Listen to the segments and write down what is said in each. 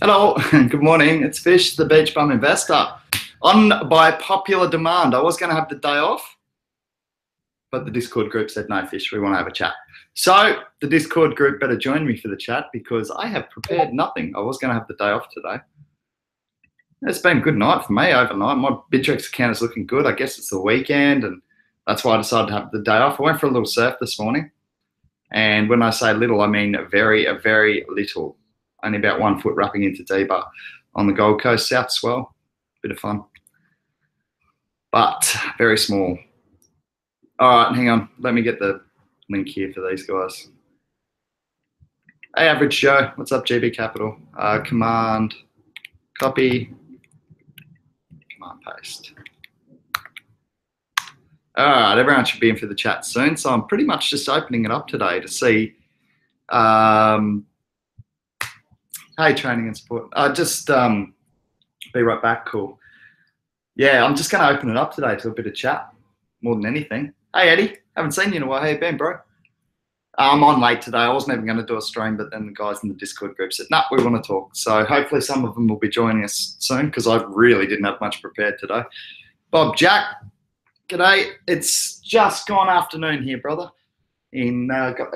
Hello, good morning. It's Fish, the Beach Bum Investor. On by popular demand, I was going to have the day off, but the Discord group said, no, Fish, we want to have a chat. So the Discord group better join me for the chat because I have prepared nothing. I was going to have the day off today. It's been a good night for me overnight. My PIVX account is looking good. I guess it's the weekend, and that's why I decided to have the day off. I went for a little surf this morning, and when I say little, I mean very little. Only about 1 foot wrapping into deeper on the Gold Coast, South Swell. Bit of fun, but very small. All right, hang on. Let me get the link here for these guys. Hey, Average Joe. What's up, GB Capital? Command, copy, command paste. All right, everyone should be in for the chat soon. So I'm pretty much just opening it up today to see. Hey, training and support. Just be right back. Cool. Yeah, I'm just going to open it up today to a bit of chat more than anything. Hey, Eddie. Haven't seen you in a while. How you been, bro? I'm on late today. I wasn't even going to do a stream, but then the guys in the Discord group said, nah, we want to talk. So hopefully some of them will be joining us soon because I really didn't have much prepared today. Bob Jack, g'day. It's just gone afternoon here, brother, in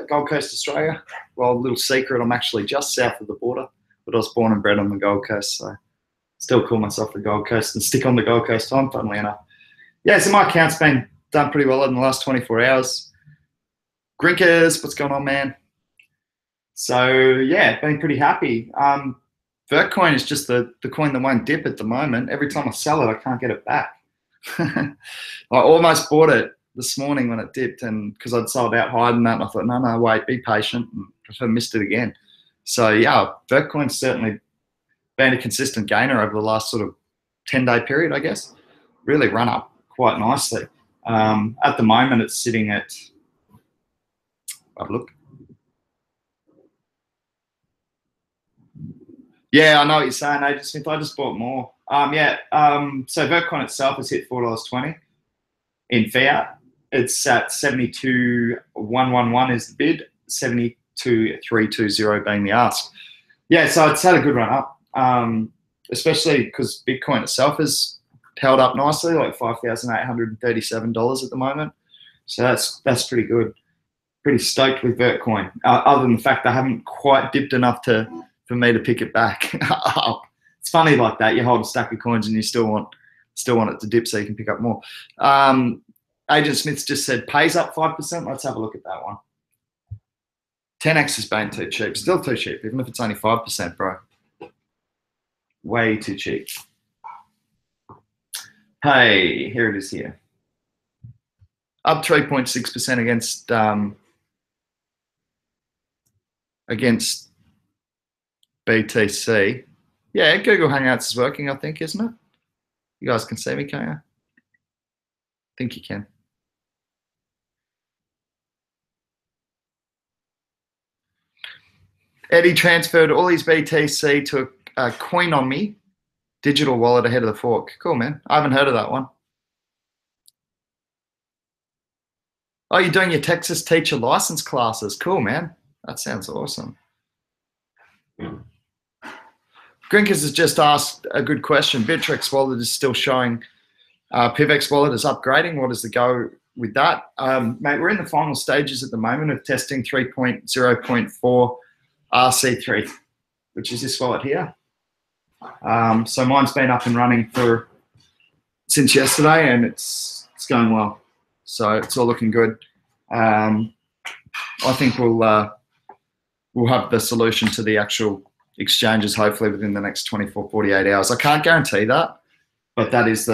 Gold Coast, Australia. Well, a little secret, I'm actually just south of the border, but I was born and bred on the Gold Coast, so still call myself the Gold Coast and stick on the Gold Coast time, funnily enough. Yeah, so my account's been done pretty well in the last 24 hours. Grinkers, what's going on, man? So, yeah, been pretty happy. Vertcoin is just the coin that won't dip at the moment. Every time I sell it, I can't get it back. I almost bought it this morning when it dipped, and because I'd sold out higher than that, and I thought, no, wait, be patient, and I missed it again. So, yeah, Vertcoin's certainly been a consistent gainer over the last sort of 10-day period, I guess. Really run up quite nicely. At the moment, it's sitting at, have a look. Yeah, I know what you're saying, Agent Smith. I just bought more. So Vertcoin itself has hit $4.20 in fiat. It's at 72,111 is the bid, 72,320 being the ask. Yeah, so it's had a good run up, especially because Bitcoin itself has held up nicely, like $5,837 at the moment. So that's pretty good. Pretty stoked with Vertcoin, other than the fact I haven't quite dipped enough for me to pick it back up. It's funny like that. You hold a stack of coins and you still want it to dip so you can pick up more. Agent Smith's just said pays up 5%. Let's have a look at that one. 10x has been too cheap. Still too cheap, even if it's only 5%, bro. Way too cheap. Hey, here it is here. Up 3.6% against BTC. Yeah, Google Hangouts is working, I think, isn't it? You guys can see me, can't you? I think you can. Eddie transferred all his BTC to a Coin on Me digital wallet ahead of the fork. Cool, man. I haven't heard of that one. Oh, you're doing your Texas teacher license classes. Cool, man. That sounds awesome. Grinkers has just asked a good question. Bittrex wallet is still showing PIVX wallet is upgrading. What is the go with that? Mate, we're in the final stages at the moment of testing 3.0.4 RC3, which is this wallet here. So mine's been up and running since yesterday, and it's going well. So it's all looking good. I think we'll have the solution to the actual exchanges hopefully within the next 24, 48 hours. I can't guarantee that, but that's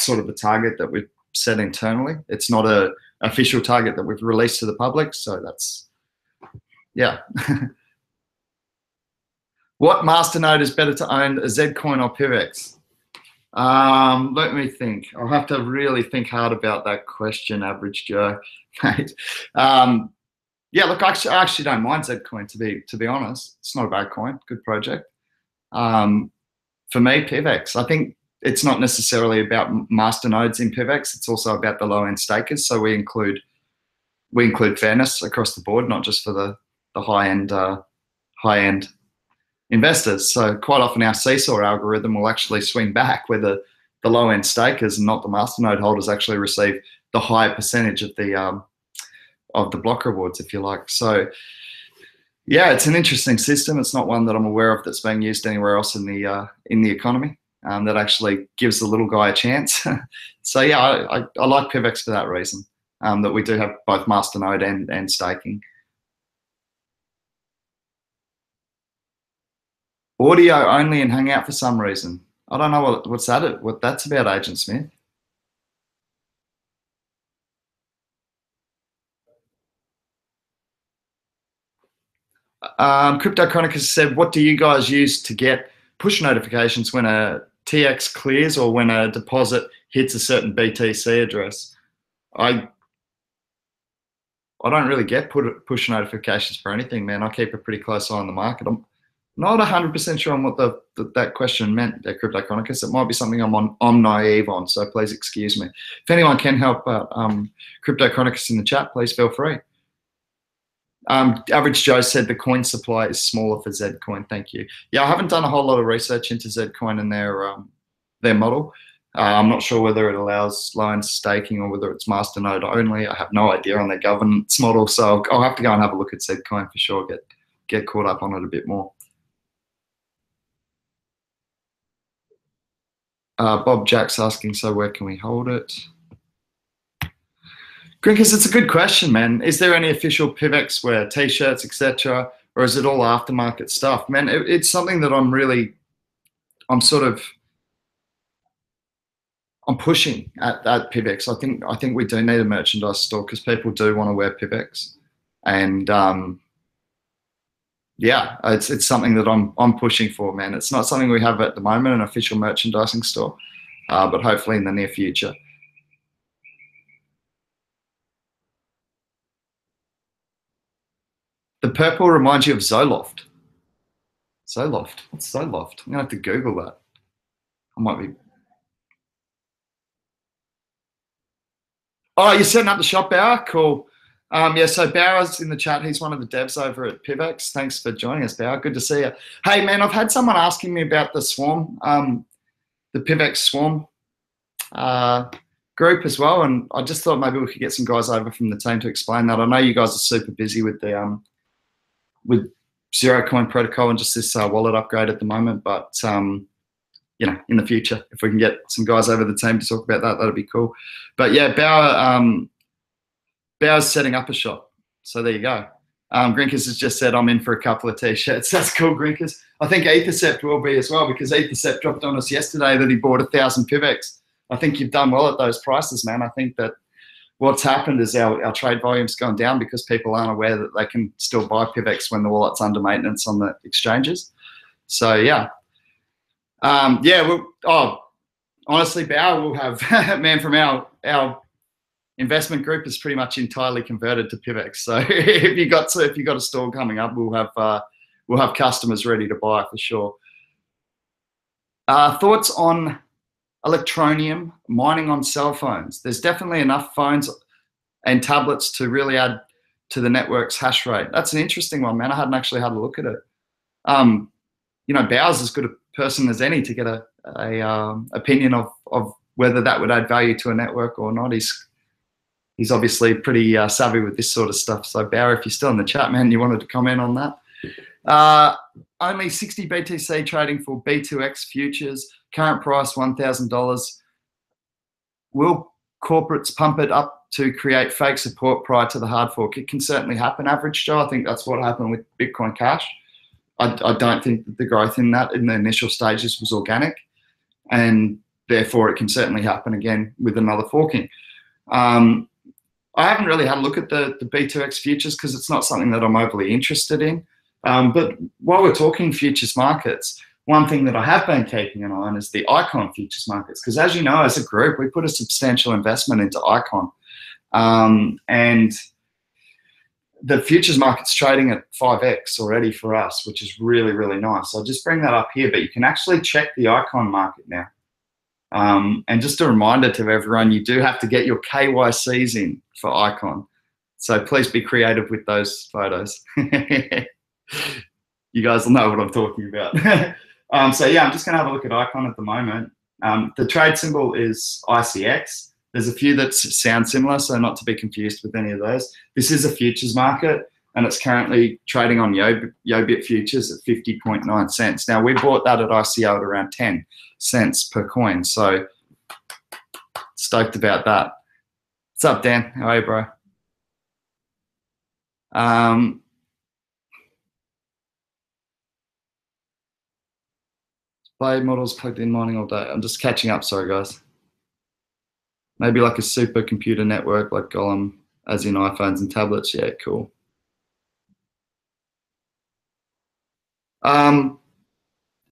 sort of the target that we've set internally. It's not an official target that we've released to the public, so that's, yeah. What masternode is better to own, a Zcoin or PIVX? Let me think. I'll have to really think hard about that question, Average Joe. Yeah, look, I actually don't mind Zcoin, to be honest. It's not a bad coin, good project. For me, PIVX. I think it's not necessarily about masternodes in PIVX. It's also about the low-end stakers. So we include fairness across the board, not just for the high-end investors. So quite often our seesaw algorithm will actually swing back where the low end stakers and not the masternode holders actually receive the higher percentage of the block rewards, if you like. So yeah, it's an interesting system. It's not one that I'm aware of that's being used anywhere else in the economy. That actually gives the little guy a chance. So yeah, I like PIVX for that reason. That we do have both masternode and staking. Audio only in Hangout for some reason. I don't know what that's about, Agent Smith. Crypto Chronicles said, what do you guys use to get push notifications when a TX clears or when a deposit hits a certain BTC address? I don't really get push notifications for anything, man. I keep a pretty close eye on the market. I'm not 100% sure on what that question meant, Crypto Chronicles. It might be something I'm naive on, so please excuse me. If anyone can help Crypto Chronicles in the chat, please feel free. Average Joe said the coin supply is smaller for Zcoin. Thank you. Yeah, I haven't done a whole lot of research into Zcoin and their model. I'm not sure whether it allows loan staking or whether it's masternode only. I have no idea on their governance model, so I'll have to go and have a look at Zcoin for sure. Get caught up on it a bit more. Bob Jack's asking, so where can we hold it? Grinkers, it's a good question, man. Is there any official PIVX wear, t-shirts, etc., or is it all aftermarket stuff? Man, it's something that I'm pushing at PIVX. I think we do need a merchandise store because people do want to wear PIVX, and yeah, it's something that I'm pushing for, man. It's not something we have at the moment, an official merchandising store, but hopefully in the near future. The purple reminds you of Zoloft. Zoloft? What's Zoloft? I'm gonna have to Google that. I might be. Oh, you're setting up the shop, Bauer? Cool. Yeah, so Bauer's in the chat. He's one of the devs over at PIVX. Thanks for joining us, Bauer. Good to see you. Hey, man, I've had someone asking me about the Swarm, the PIVX Swarm group as well, and I just thought maybe we could get some guys over from the team to explain that. I know you guys are super busy with the with Zero Coin Protocol and just this wallet upgrade at the moment, but you know, in the future, if we can get some guys over the team to talk about that, that'd be cool. But yeah, Bauer's setting up a shop. So there you go. Grinkers has just said, I'm in for a couple of t-shirts. That's cool, Grinkers. I think Ethercept will be as well, because Ethercept dropped on us yesterday that he bought 1,000 PIVX. I think you've done well at those prices, man. I think that what's happened is our trade volume's gone down because people aren't aware that they can still buy PIVX when the wallet's under maintenance on the exchanges. So yeah. Yeah, honestly, Bauer will have, man, from our investment group is pretty much entirely converted to PIVX. So if you got a store coming up, we'll have customers ready to buy for sure. Thoughts on Electronium mining on cell phones? There's definitely enough phones and tablets to really add to the network's hash rate. That's an interesting one, man. I hadn't actually had a look at it. You know, Bauer's as good a person as any to get a opinion of whether that would add value to a network or not. He's obviously pretty savvy with this sort of stuff. So Bauer, if you're still in the chat, man, you wanted to comment on that. Only 60 BTC trading for B2X futures. Current price $1,000. Will corporates pump it up to create fake support prior to the hard fork? It can certainly happen, Average Joe. I think that's what happened with Bitcoin Cash. I don't think that the growth in that in the initial stages was organic, and therefore it can certainly happen again with another forking. I haven't really had a look at the B2X futures because it's not something that I'm overly interested in. But while we're talking futures markets, one thing that I have been keeping an eye on is the Icon futures markets, because as you know, as a group, we put a substantial investment into Icon. And the futures market's trading at 5x already for us, which is really, really nice. I'll just bring that up here, but you can actually check the Icon market now. And just a reminder to everyone, you do have to get your KYCs in for Icon. So please be creative with those photos. you guys will know what I'm talking about. So yeah, I'm just going to have a look at Icon at the moment. The trade symbol is ICX. There's a few that sound similar, so not to be confused with any of those. This is a futures market, and it's currently trading on Yobit futures at 50.9 cents. Now, we bought that at ICO at around 10 cents per coin, so stoked about that. What's up, Dan? How are you, bro? Play models plugged in mining all day. I'm just catching up, sorry guys. Maybe like a supercomputer network like Golem, as in iPhones and tablets. Yeah, cool.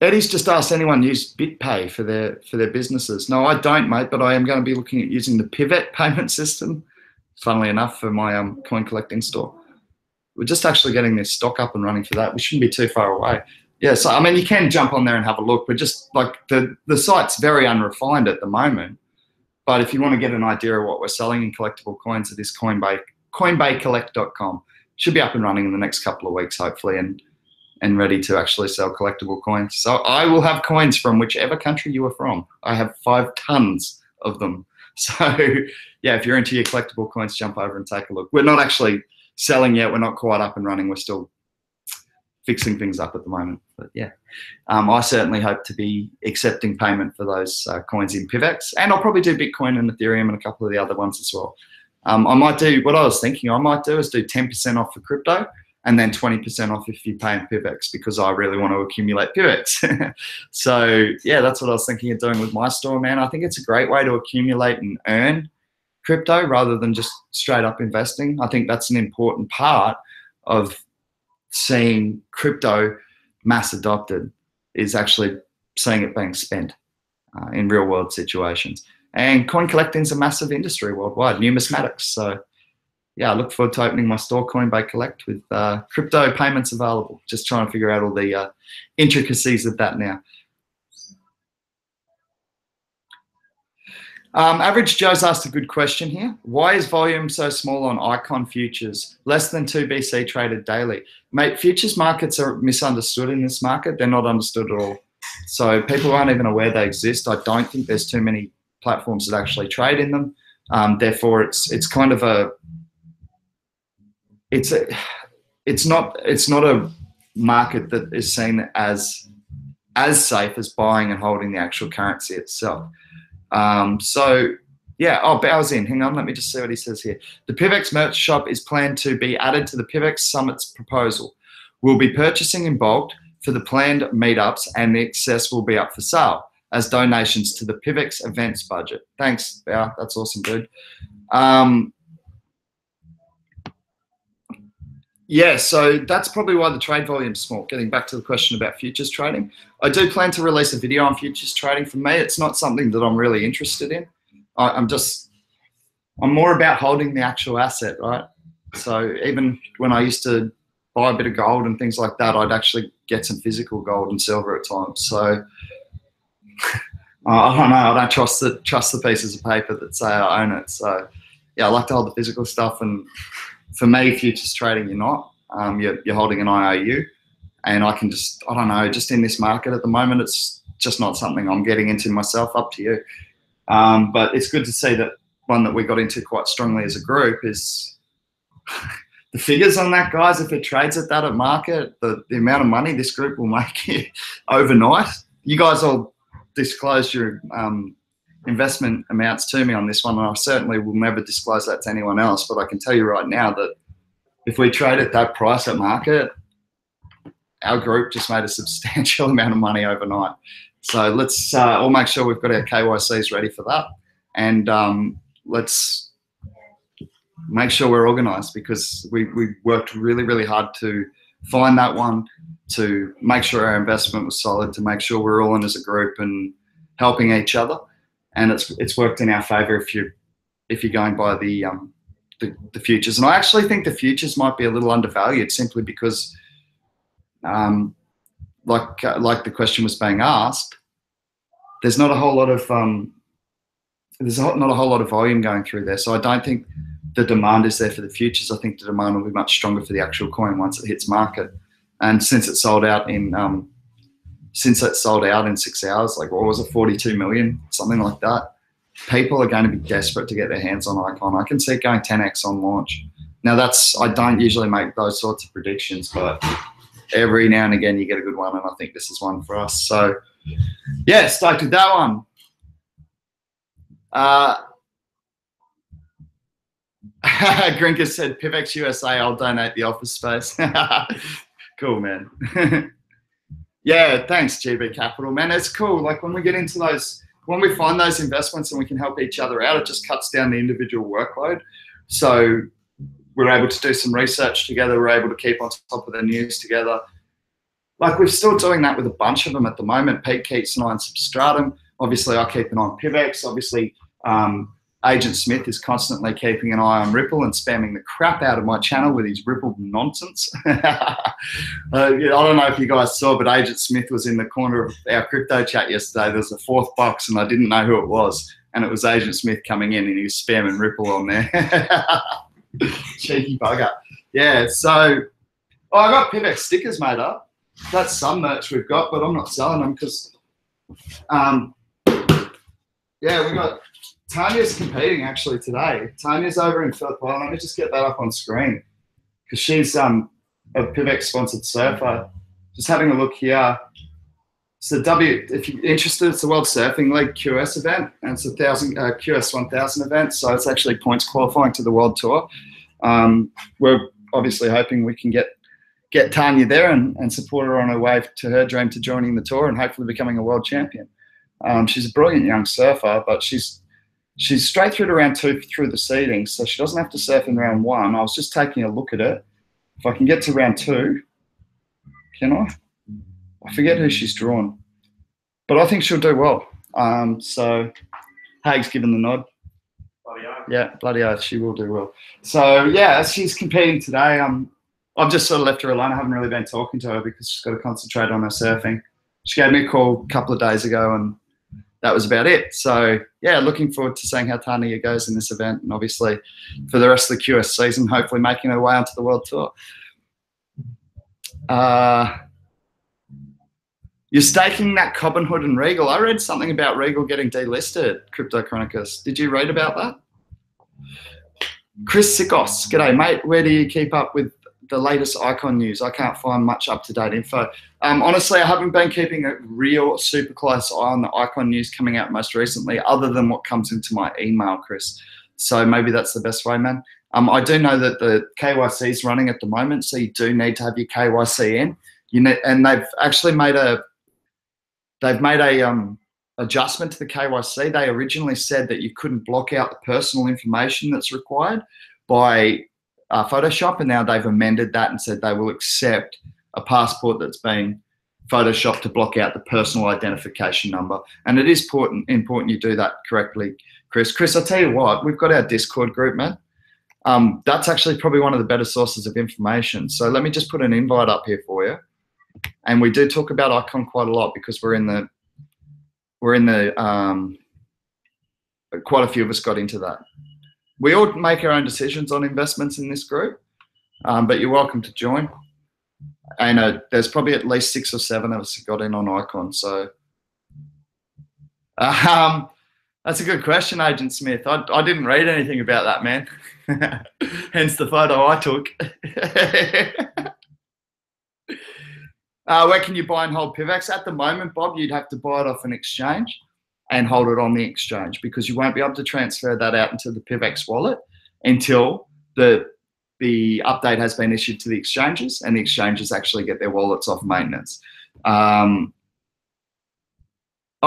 Eddie's just asked anyone use BitPay for their businesses. No, I don't, mate, but I am going to be looking at using the PIVX payment system, funnily enough, for my coin collecting store. We're just actually getting this stock up and running for that. We shouldn't be too far away. Yeah, so I mean, you can jump on there and have a look. We're just like the site's very unrefined at the moment. But if you want to get an idea of what we're selling in collectible coins, it is coinbaycollect.com. Should be up and running in the next couple of weeks, hopefully, and ready to actually sell collectible coins. So I will have coins from whichever country you are from. I have 5 tons of them. So yeah, if you're into your collectible coins, jump over and take a look. We're not actually selling yet. We're not quite up and running. We're still fixing things up at the moment. But yeah, I certainly hope to be accepting payment for those coins in PIVX, and I'll probably do Bitcoin and Ethereum and a couple of the other ones as well. I might do, what I was thinking I might do is do 10% off for crypto and then 20% off if you pay in PIVX, because I really want to accumulate PIVX. So yeah, that's what I was thinking of doing with my store, man. I think it's a great way to accumulate and earn crypto rather than just straight up investing. I think that's an important part of seeing crypto mass adopted, is actually seeing it being spent in real world situations. And coin collecting is a massive industry worldwide, numismatics. So yeah, I look forward to opening my store, Coinbay Collect, with crypto payments available. Just trying to figure out all the intricacies of that now. Average Joe's asked a good question here. Why is volume so small on Icon futures? Less than 2 BC traded daily. Mate, futures markets are misunderstood in this market. They're not understood at all. So people aren't even aware they exist. I don't think there's too many platforms that actually trade in them. Therefore, it's kind of a, it's not a market that is seen as safe as buying and holding the actual currency itself. So yeah, Bow's in. Hang on, let me just see what he says here. The PIVX merch shop is planned to be added to the PIVX Summit's proposal. We'll be purchasing in bulk for the planned meetups, and the excess will be up for sale as donations to the PIVX events budget. Thanks, Bow. That's awesome, dude. Yeah, so that's probably why the trade volume's small. Getting back to the question about futures trading, I do plan to release a video on futures trading. For me, it's not something that I'm really interested in. I'm more about holding the actual asset, right? So even when I used to buy a bit of gold and things like that, I'd actually get some physical gold and silver at times. So I don't know. I don't trust the pieces of paper that say I own it. So yeah, I like to hold the physical stuff. And for me, futures trading, you're not. You're holding an IOU, and I don't know, just in this market at the moment, it's just not something I'm getting into myself. Up to you. But it's good to see that one that we got into quite strongly as a group is the figures on that, guys. If it trades at that at market, the amount of money this group will make overnight. You guys all disclosed your investment amounts to me on this one, and I certainly will never disclose that to anyone else. But I can tell you right now that if we trade at that price at market, our group just made a substantial amount of money overnight. So let's all make sure we've got our KYCs ready for that, and let's make sure we're organised, because we worked really, really hard to find that one, to make sure our investment was solid, to make sure we're all in as a group and helping each other. And it's worked in our favour if you're going by the futures. And I actually think the futures might be a little undervalued, simply because, like the question was being asked, there's not a whole lot of volume going through there. So I don't think the demand is there for the futures. I think the demand will be much stronger for the actual coin once it hits market. And since it sold out in 6 hours, like what was it, 42 million, something like that, people are going to be desperate to get their hands on Icon. I can see it going 10x on launch. Now I don't usually make those sorts of predictions, but every now and again you get a good one, and I think this is one for us. So yeah, stoked with that one. Grinker said, PIVX USA, I'll donate the office space. Cool, man. Yeah, thanks, GB Capital, man. It's cool. Like when we get into those, when we find those investments and we can help each other out, it just cuts down the individual workload. So we're able to do some research together. We're able to keep on top of the news together. Like we're still doing that with a bunch of them at the moment. Pete keeps an eye on Substratum. Obviously, I keep an eye on PIVX. Obviously, Agent Smith is constantly keeping an eye on Ripple and spamming the crap out of my channel with his Ripple nonsense. I don't know if you guys saw, but Agent Smith was in the corner of our crypto chat yesterday. There was a fourth box and I didn't know who it was. And it was Agent Smith coming in and he was spamming Ripple on there. Cheeky bugger. Yeah, so I got PIVX stickers made up. That's some merch we've got, but I'm not selling them because, yeah, we got Tanya's competing actually today. Tanya's over in Phillip Island. Let me just get that up on screen because she's a PIVX sponsored surfer. Just having a look here. So if you're interested, it's the World Surfing League QS event, and it's a QS 1000 event. So it's actually points qualifying to the World Tour. We're obviously hoping we can get Tanya there and support her on her way to her dream to joining the tour and hopefully becoming a world champion. She's a brilliant young surfer, but she's straight through to round 2 through the seedings, so she doesn't have to surf in round 1. I was just taking a look at it. If I can get to round 2, can I? I forget who she's drawn, but I think she'll do well. So Haig's given the nod. Bloody oath. Yeah, bloody oath, she will do well. So yeah, she's competing today. I've just sort of left her alone. I haven't really been talking to her because she's got to concentrate on her surfing. She gave me a call a couple of days ago and that was about it. So yeah, looking forward to seeing how Tanya goes in this event, and obviously for the rest of the QS season, hopefully making her way onto the World Tour. You're staking that Cobbenhood and Regal. I read something about Regal getting delisted, Crypto Chronicles. Did you read about that? Chris Sikos, g'day mate. Where do you keep up with the latest Icon news? I can't find much up-to-date info. Honestly, I haven't been keeping a real super close eye on the Icon news coming out most recently, other than what comes into my email, Chris. So maybe that's the best way, man. I do know that the KYC is running at the moment, so you do need to have your KYC in. And they've actually made a adjustment to the KYC. They originally said that you couldn't block out the personal information that's required by Photoshop, and now they've amended that and said they will accept a passport that's been photoshopped to block out the personal identification number. And it is important you do that correctly, Chris. Chris, I'll tell you what, we've got our Discord group, man. That's actually probably one of the better sources of information. So let me just put an invite up here for you. And we do talk about Icon quite a lot because we're in the quite a few of us got into that. We all make our own decisions on investments in this group, but you're welcome to join. And there's probably at least 6 or 7 of us who got in on Icon. So that's a good question, Agent Smith. I didn't read anything about that, man. Hence the photo I took. Where can you buy and hold PIVX? At the moment, Bob, you'd have to buy it off an exchange and hold it on the exchange because you won't be able to transfer that out into the PIVX wallet until the update has been issued to the exchanges and the exchanges actually get their wallets off maintenance. Oh,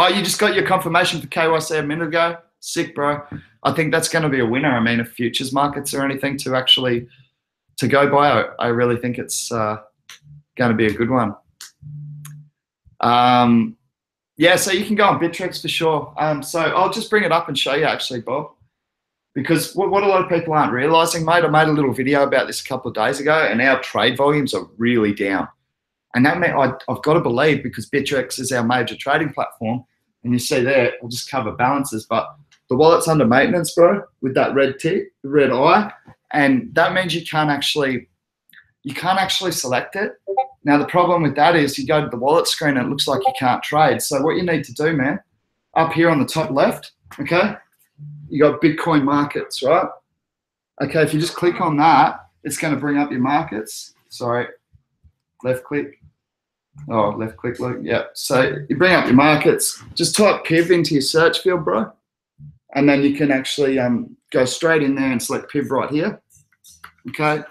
you just got your confirmation for KYC a minute ago? Sick, bro. I think that's going to be a winner. I mean, if futures markets or anything to go by, I really think it's going to be a good one. Yeah, so you can go on Bittrex for sure. So I'll just bring it up and show you actually, Bob, because what a lot of people aren't realizing, mate, I made a little video about this a couple of days ago and our trade volumes are really down. And that meant I've got to believe, because Bittrex is our major trading platform, and you see there, I'll just cover balances, but the wallet's under maintenance, bro, with that red tick, red eye, and that means you can't actually select it Now, the problem with that is you go to the wallet screen and it looks like you can't trade. So what you need to do, man, up here on the top left, okay, you got Bitcoin markets, right? Okay, if you just click on that, it's going to bring up your markets. Sorry, left click. Oh, left click, look, yeah. So you bring up your markets, just type PIV into your search field, bro. And then you can actually go straight in there and select PIV right here, okay?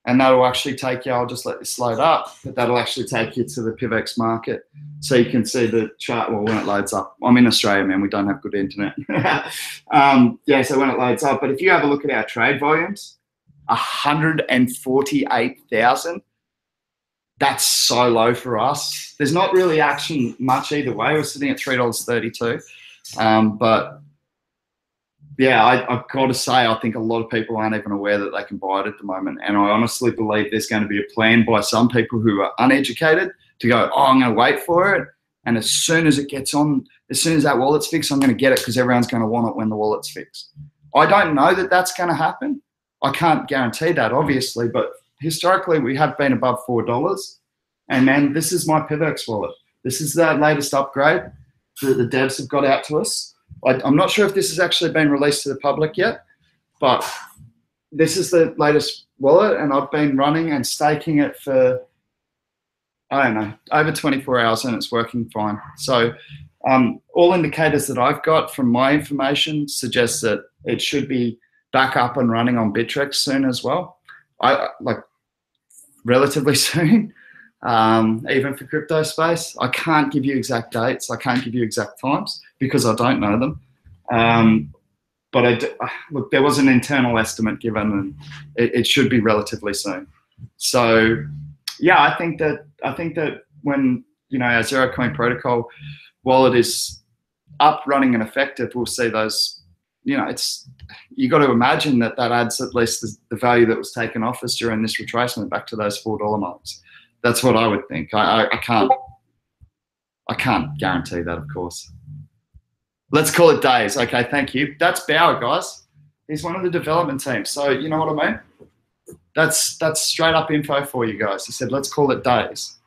And that'll actually take you, I'll just let this load up, but that'll actually take you to the PIVX market. So you can see the chart, well, when it loads up. I'm in Australia, man, we don't have good internet. Yeah, so when it loads up, but if you have a look at our trade volumes, 148,000, that's so low for us. There's not really action much either way. We're sitting at $3.32. But yeah, I've got to say, I think a lot of people aren't even aware that they can buy it at the moment. And I honestly believe there's going to be a plan by some people who are uneducated to go, oh, I'm going to wait for it. And as soon as it gets on, as soon as that wallet's fixed, I'm going to get it because everyone's going to want it when the wallet's fixed. I don't know that that's going to happen. I can't guarantee that, obviously, but historically we have been above $4. And man, this is my PIVX wallet. This is the latest upgrade that the devs have got out to us. I'm not sure if this has actually been released to the public yet, but this is the latest wallet, and I've been running and staking it for, I don't know, over 24 hours, and it's working fine. So all indicators that I've got from my information suggest that it should be back up and running on Bittrex soon as well. Like relatively soon, even for crypto space. I can't give you exact dates. I can't give you exact times because I don't know them. But look, there was an internal estimate given, and it should be relatively soon. So yeah, I think that when, you know, our Zero Coin Protocol wallet is up, running, and effective, we'll see those. You know, you got to imagine that adds at least the value that was taken off us during this retracement back to those $4 marks. That's what I would think. I can't guarantee that, of course. Let's call it days. Okay, thank you. That's Bauer, guys. He's one of the development teams. So you know what I mean? That's straight up info for you guys. He said, let's call it days.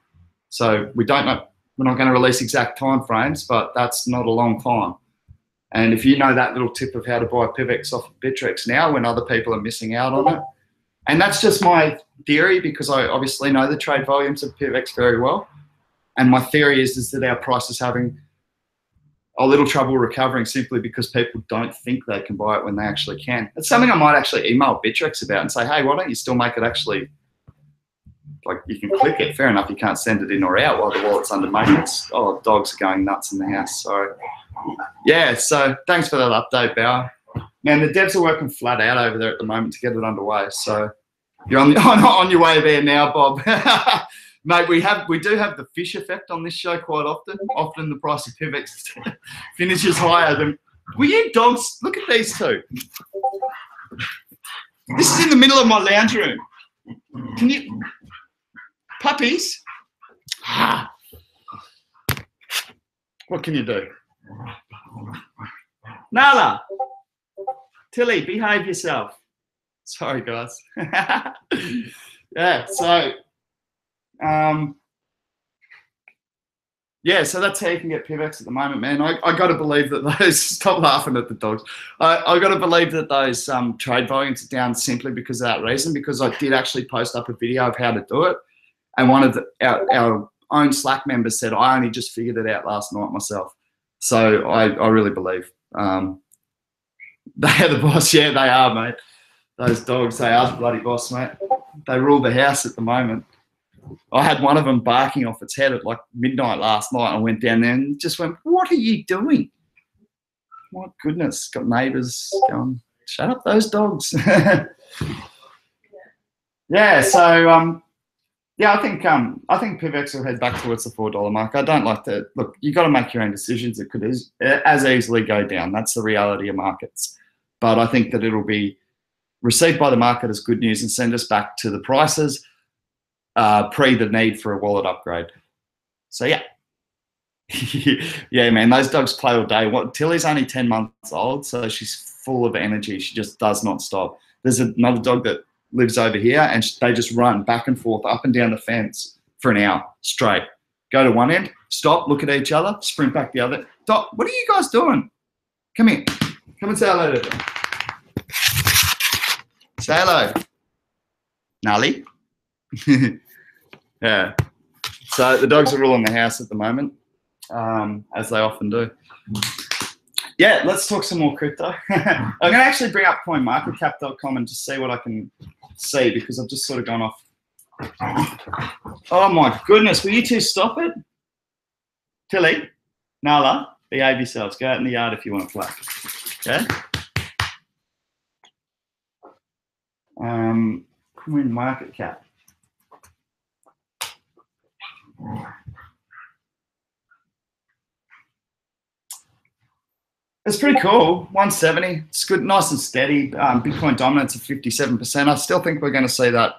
So we don't know. We're not going to release exact time frames, but that's not a long time. And if you know that little tip of how to buy PIVX off of Bittrex now when other people are missing out on it, and that's just my theory because I obviously know the trade volumes of PIVX very well. And my theory is that our price is having a little trouble recovering simply because people don't think they can buy it when they actually can. It's something I might actually email Bittrex about and say, hey, why don't you still make it actually, like you can click it. Fair enough, you can't send it in or out while the wallet's under maintenance. Oh, dogs are going nuts in the house, sorry. Yeah, so thanks for that update, Bauer. Man, the devs are working flat out over there at the moment to get it underway. So you're on your way there now, Bob. Mate, we do have the fish effect on this show quite often. Often the price of PIVX finishes higher than. Will you dogs? Look at these two. This is in the middle of my lounge room. Can you, puppies? What can you do? Nala, Tilly, behave yourself. Sorry, guys. Yeah, so yeah, so that's how you can get PIVX at the moment, man. I got to believe that those, stop laughing at the dogs. I got to believe that those trade volumes are down simply because of that reason, because I did actually post up a video of how to do it. And one of our own Slack members said, I only just figured it out last night myself. So I really believe they are the boss. Yeah, they are, mate. Those dogs, they are the bloody boss, mate. They rule the house at the moment. I had one of them barking off its head at like midnight last night. I went down there and just went, what are you doing? My goodness, got neighbours going, shut up those dogs. Yeah, so yeah, I think PIVX will head back towards the $4 mark. I don't like to look. You got to make your own decisions. It could as easily go down. That's the reality of markets. But I think that it'll be received by the market as good news and send us back to the prices pre the need for a wallet upgrade. So yeah, yeah, man. Those dogs play all day. Tilly's only 10 months old, so she's full of energy. She just does not stop. There's another dog that lives over here, and they just run back and forth up and down the fence for an hour straight. Go to one end, stop, look at each other, sprint back the other. Doc, what are you guys doing? Come here. Come and say hello to them. Say hello. Nally. Yeah. So the dogs are ruling the house at the moment, as they often do. Yeah, let's talk some more crypto. I'm going to actually bring up coinmarketcap.com and just see what I can see, because I've just sort of gone off. Oh my goodness, will you two stop it? Tilly, Nala, behave yourselves. Go out in the yard if you want to play. Okay? Coin market cap. It's pretty cool. 170. It's good, nice and steady. Bitcoin dominance of 57%. I still think we're going to see that.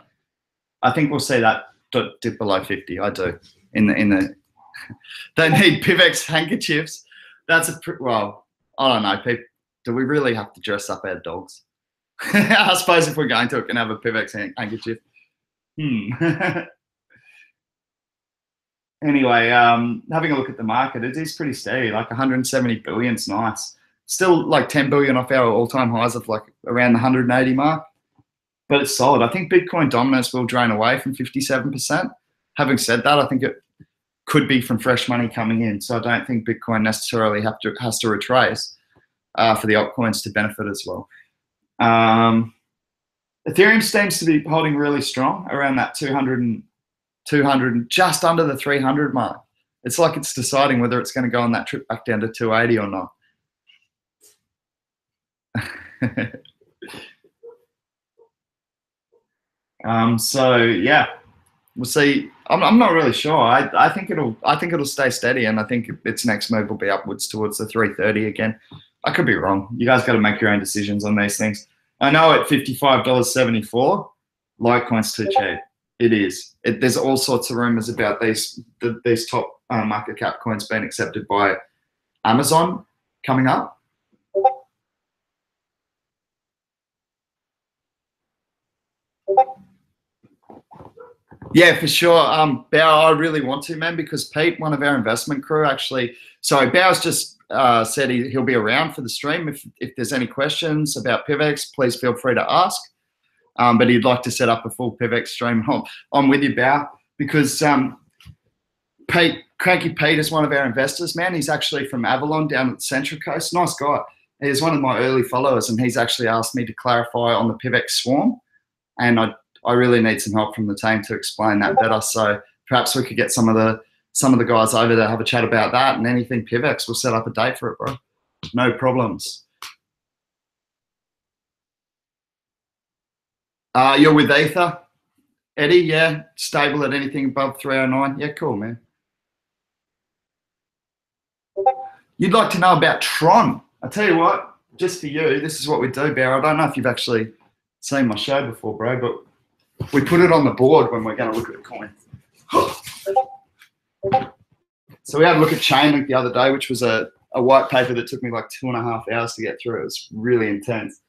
I think we'll see that dip below 50. I do. In the they need PIVX handkerchiefs. That's well, I don't know. People, do we really have to dress up our dogs? I suppose if we're going to, it can have a PIVX handkerchief. Anyway, having a look at the market, it is pretty steady. Like 170 billion is nice. Still like 10 billion off our all-time highs of like around the 180 mark, but it's solid. I think Bitcoin dominance will drain away from 57%. Having said that, I think it could be from fresh money coming in. So I don't think Bitcoin necessarily has to retrace for the altcoins to benefit as well. Ethereum seems to be holding really strong around that 200, just under the 300 mark. It's like it's deciding whether it's going to go on that trip back down to 280 or not. So yeah, we'll see. I'm not really sure. I think it'll stay steady, and I think its next move will be upwards towards the 330 again. I could be wrong. You guys got to make your own decisions on these things. I know at $55.74, Litecoin's too cheap. It is. There's all sorts of rumors about these top market cap coins being accepted by Amazon coming up. Yeah, for sure. Bao, I really want to, man, because Pete, one of our investment crew, actually, sorry, Bao's just said he'll be around for the stream. If there's any questions about PIVX, please feel free to ask. But he'd like to set up a full PIVX stream. I'm with you, Bao, because Pete, Cranky Pete is one of our investors, man. He's actually from Avalon down at the Central Coast. Nice guy. He's one of my early followers, and he's actually asked me to clarify on the PIVX swarm. And I really need some help from the team to explain that better. So perhaps we could get some of the guys over to have a chat about that, and anything PIVX, we'll set up a date for it, bro. No problems. You're with Ether, Eddie? Yeah, stable at anything above 309. Yeah, cool, man. You'd like to know about Tron? I tell you what, just for you, this is what we do, Bear. I don't know if you've actually seen my show before, bro, but we put it on the board when we're going to look at a coin. So we had a look at Chainlink the other day, which was a white paper that took me like 2.5 hours to get through. It was really intense,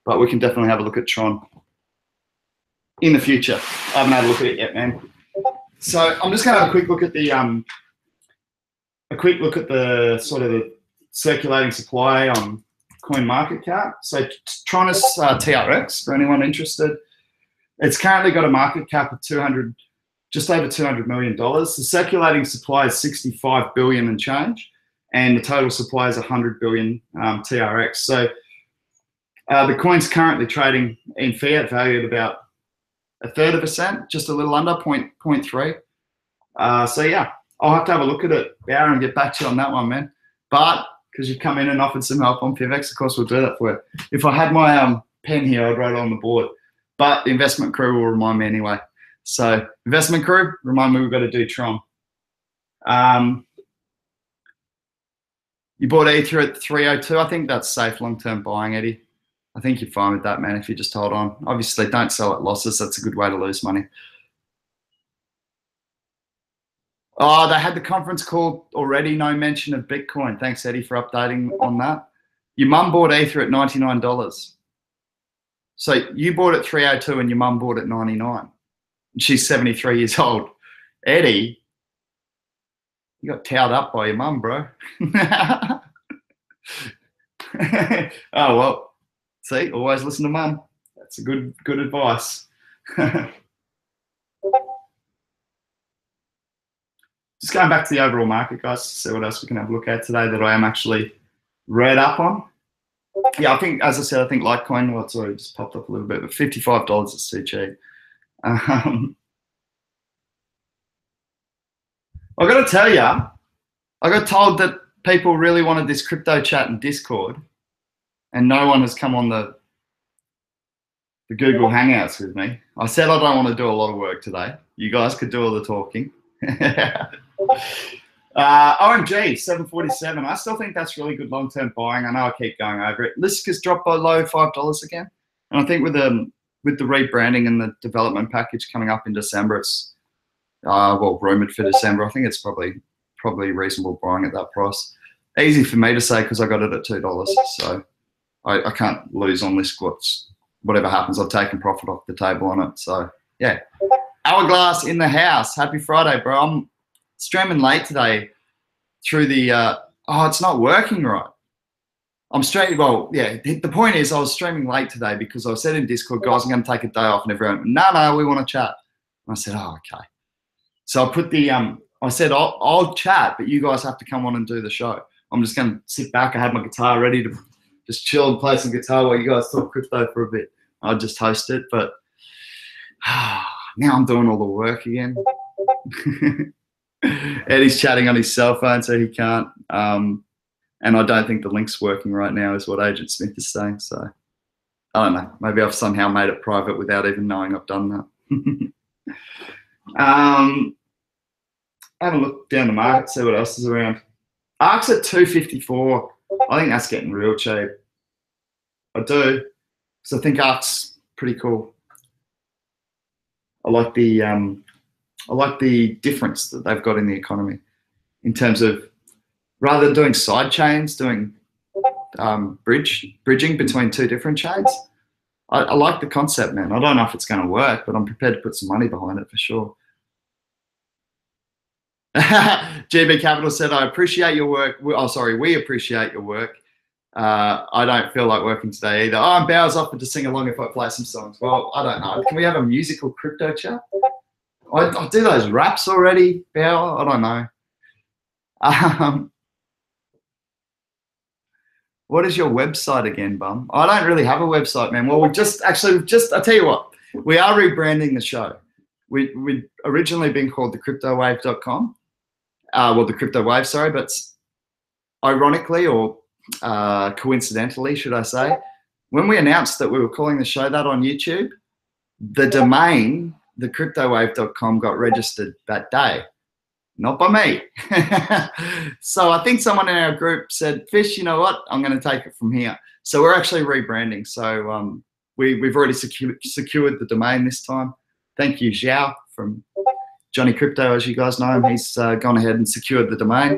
but we can definitely have a look at Tron in the future. I haven't had a look at it yet, man. So I'm just going to have a quick look at the sort of the circulating supply on CoinMarketCap. So Tron is TRX for anyone interested. It's currently got a market cap of just over $200 million. The circulating supply is 65 billion and change, and the total supply is 100 billion TRX. So the coin's currently trading in fiat value at about 1/3%, just a little under 0.3. So yeah, I'll have to have a look at it, Aaron, and get back to you on that one, man. But because you've come in and offered some help on PIVX, of course we'll do that for you. If I had my pen here, I'd write it on the board. But the investment crew will remind me anyway. So investment crew, remind me we've got to do Tron. You bought Ether at 302. I think that's safe long-term buying, Eddie. I think you're fine with that, man, if you just hold on. Obviously, don't sell at losses. That's a good way to lose money. Oh, they had the conference call already. No mention of Bitcoin. Thanks, Eddie, for updating on that. Your mum bought Ether at $99. So you bought at 302 and your mum bought at 99. She's 73 years old. Eddie, you got towed up by your mum, bro. Oh, well, see, always listen to mum. That's a good advice. Just going back to the overall market, guys, to see what else we can have a look at today that I am actually read up on. Yeah, I think, as I said, I think Litecoin, well, it's already just popped up a little bit, but $55 is too cheap. I got to tell you, I got told that people really wanted this crypto chat in Discord, and no one has come on the Google Hangouts with me. I said I don't want to do a lot of work today. You guys could do all the talking. OMG 747. I still think that's really good long-term buying. I know I keep going over it. Liska's dropped below $5 again, and I think with the rebranding and the development package coming up in December, it's well, rumored for December. I think it's probably reasonable buying at that price. Easy for me to say because I got it at $2, so I can't lose on this. Whatever happens, I've taken profit off the table on it. So yeah, Hourglass in the house. Happy Friday, bro. I'm streaming late today through the. Oh, it's not working right. I'm straight. Well, yeah. The point is, I was streaming late today because I said in Discord, guys, I'm going to take a day off, and everyone, no, we want to chat. And I said, oh, okay. So I put the. I said I'll chat, but you guys have to come on and do the show. I'm just going to sit back. I had my guitar ready to just chill and play some guitar while you guys talk crypto for a bit. I'll just host it, but now I'm doing all the work again. Eddie's chatting on his cell phone, so he can't. And I don't think the link's working right now, is what Agent Smith is saying. So I don't know. Maybe I've somehow made it private without even knowing I've done that. Have a look down the market, see what else is around. ARK's at 254. I think that's getting real cheap. I do. So I think ARK's pretty cool. I like the difference that they've got in the economy in terms of rather than doing side chains, doing bridging between two different chains. I like the concept, man. I don't know if it's going to work, but I'm prepared to put some money behind it for sure. GB Capital said, I appreciate your work. Oh, sorry, we appreciate your work. I don't feel like working today either. Oh, and Bowers offered to sing along if I play some songs. Well, I don't know. Can we have a musical crypto chat? I do those raps already, Bower. I don't know. What is your website again, bum? I don't really have a website, man. Well, I'll tell you what, we are rebranding the show. We'd originally been called thecryptowave.com. Well, the Crypto Wave, sorry, but ironically or coincidentally, should I say, when we announced that we were calling the show that on YouTube, the domain, thecryptowave.com, got registered that day. Not by me. So I think someone in our group said, Fish, you know what? I'm going to take it from here. So we're actually rebranding. So we've already secured the domain this time. Thank you, Zhao from Johnny Crypto, as you guys know him. He's gone ahead and secured the domain.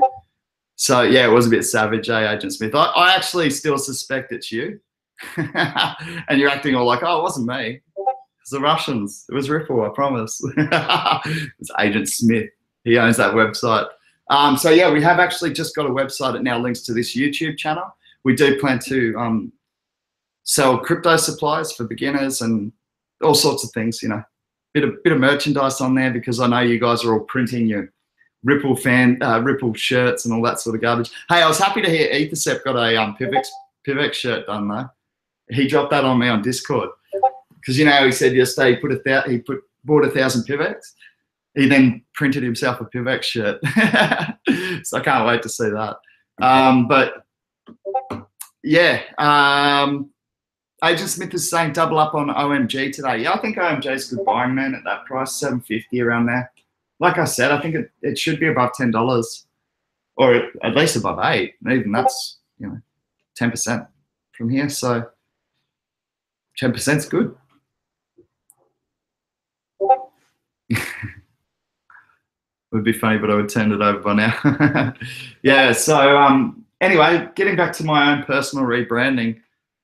So yeah, it was a bit savage, Agent Smith? I actually still suspect it's you. And you're acting all like, oh, it wasn't me. It's the Russians. It was Ripple, I promise. It's Agent Smith. He owns that website. So yeah, we have actually just got a website that now links to this YouTube channel. We do plan to sell crypto supplies for beginners and all sorts of things, you know. Bit of merchandise on there because I know you guys are all printing your Ripple Ripple shirts and all that sort of garbage. Hey, I was happy to hear Ethercept got a PIVX shirt done though. He dropped that on me on Discord because you know he said yesterday he bought 1,000 PIVX. He then printed himself a PIVX shirt. So I can't wait to see that. But yeah. Agent Smith is saying double up on OMG today. Yeah, I think OMG is good buying, man, at that price, $7.50 around there. Like I said, I think it should be above $10 or at least above $8. Even that's, you know, 10% from here. So 10% is good. Would be funny, but I would turn it over by now. Yeah, so anyway, getting back to my own personal rebranding.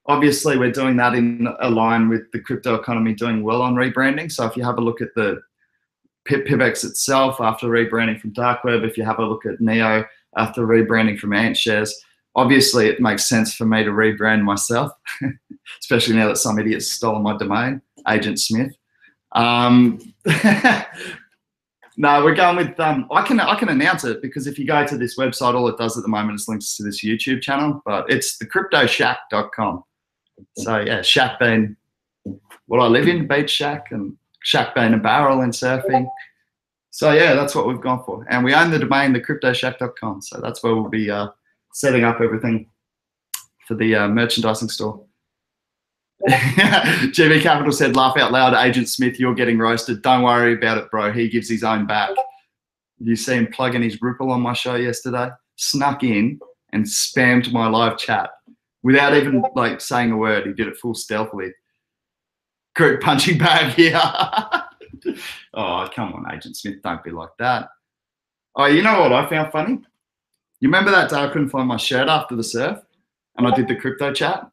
obviously we're doing that in a line with the crypto economy doing well on rebranding. So if you have a look at the PIVX itself after rebranding from dark web, if you have a look at Neo after rebranding from Ant Shares, obviously it makes sense for me to rebrand myself, especially now that some idiot's stolen my domain, Agent Smith. No, we're going with, I can announce it, because if you go to this website, all it does at the moment is links to this YouTube channel, but it's thecryptoshack.com. So yeah, shack being what I live in, beach shack, and shack being a barrel and surfing. So yeah, that's what we've gone for. And we own the domain, thecryptoshack.com. So that's where we'll be setting up everything for the merchandising store. GB Capital said, laugh out loud, Agent Smith, you're getting roasted. Don't worry about it, bro. He gives his own back. You see him plugging his Ripple on my show yesterday? Snuck in and spammed my live chat without even like saying a word. He did it full stealthily. Group punching bag here. Oh, come on, Agent Smith, don't be like that. Oh, you know what I found funny? You remember that day I couldn't find my shirt after the surf and I did the crypto chat?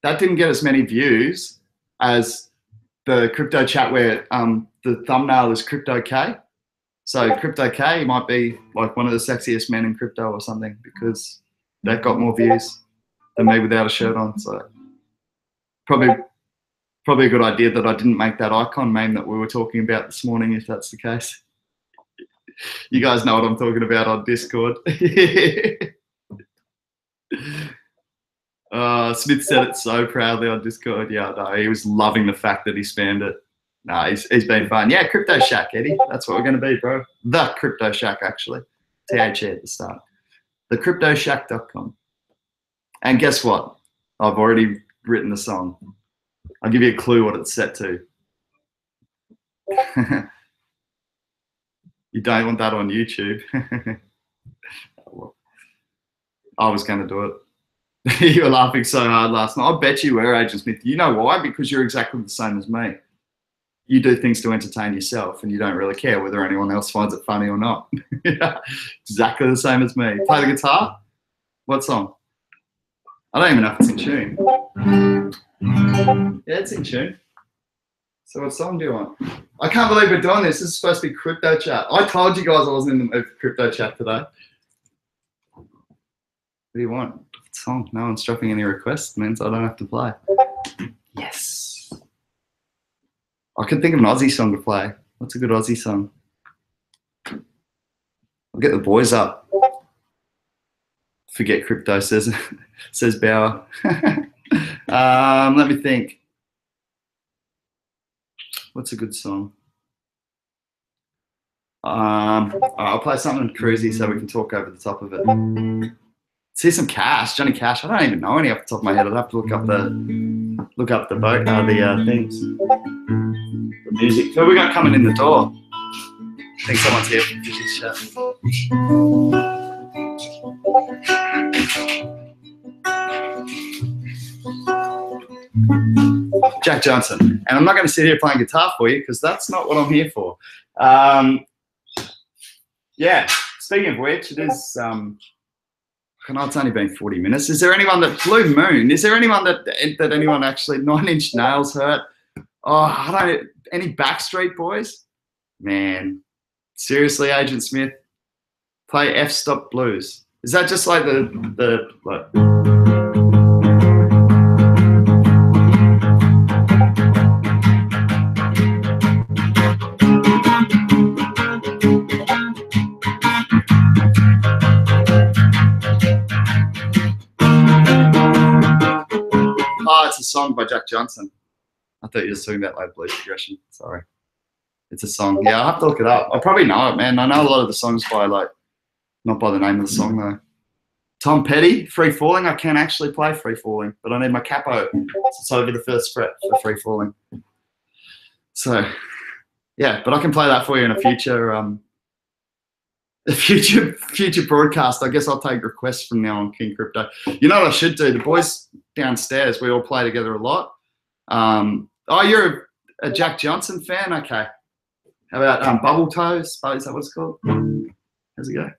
That didn't get as many views as the crypto chat where the thumbnail is Crypto K. So Crypto K might be like one of the sexiest men in crypto or something, because that got more views than me without a shirt on. So probably a good idea that I didn't make that icon meme that we were talking about this morning, if that's the case. You guys know what I'm talking about on Discord. Smith said it so proudly on Discord. Yeah, no, he was loving the fact that he spammed it. No, he's been fun. Yeah, Crypto Shack, Eddie. That's what we're going to be, bro. The Crypto Shack, actually. THE at the start. Thecryptoshack.com. And guess what? I've already written the song. I'll give you a clue what it's set to. You don't want that on YouTube. I was going to do it. You were laughing so hard last night. I bet you were, Agent Smith. You know why? Because you're exactly the same as me. You do things to entertain yourself and you don't really care whether anyone else finds it funny or not. Exactly the same as me. Play the guitar? What song? I don't even know if it's in tune. Yeah, it's in tune. So what song do you want? I can't believe we're doing this. This is supposed to be crypto chat. I told you guys I wasn't in the mood for crypto chat today. What do you want? What song? No one's dropping any requests, means I don't have to play. Yes. I could think of an Aussie song to play. What's a good Aussie song? I'll get the boys up. Forget crypto, says Bauer. Let me think. What's a good song? I'll play something cruisy so we can talk over the top of it. See some Cash, Johnny Cash. I don't even know any off the top of my head. I'd have to look up the things, the music. Who we got coming in the door? I think someone's here for Fishy's chat. Jack Johnson. And I'm not going to sit here playing guitar for you because that's not what I'm here for. Yeah, speaking of which, it is, I know it's only been 40 minutes. Is there anyone that, Blue Moon, is there anyone that anyone actually, 9 Inch Nails hurt? Oh, I don't, any Backstreet Boys? Man, seriously, Agent Smith, play F-Stop Blues. Is that just like the like, it's a song by Jack Johnson. I thought you were talking about like blues progression. Sorry. It's a song. Yeah, I'll have to look it up. I probably know it, man. I know a lot of the songs by like, not by the name of the song though. Tom Petty, Free Falling. I can actually play Free Falling, but I need my capo. It's over the first fret for Free Falling. So, yeah, but I can play that for you in a future broadcast. I guess I'll take requests from now on King Crypto. You know what I should do? The boys downstairs, we all play together a lot. Oh, you're a Jack Johnson fan? Okay. How about Bubble Toes? Is that what it's called? How's it go?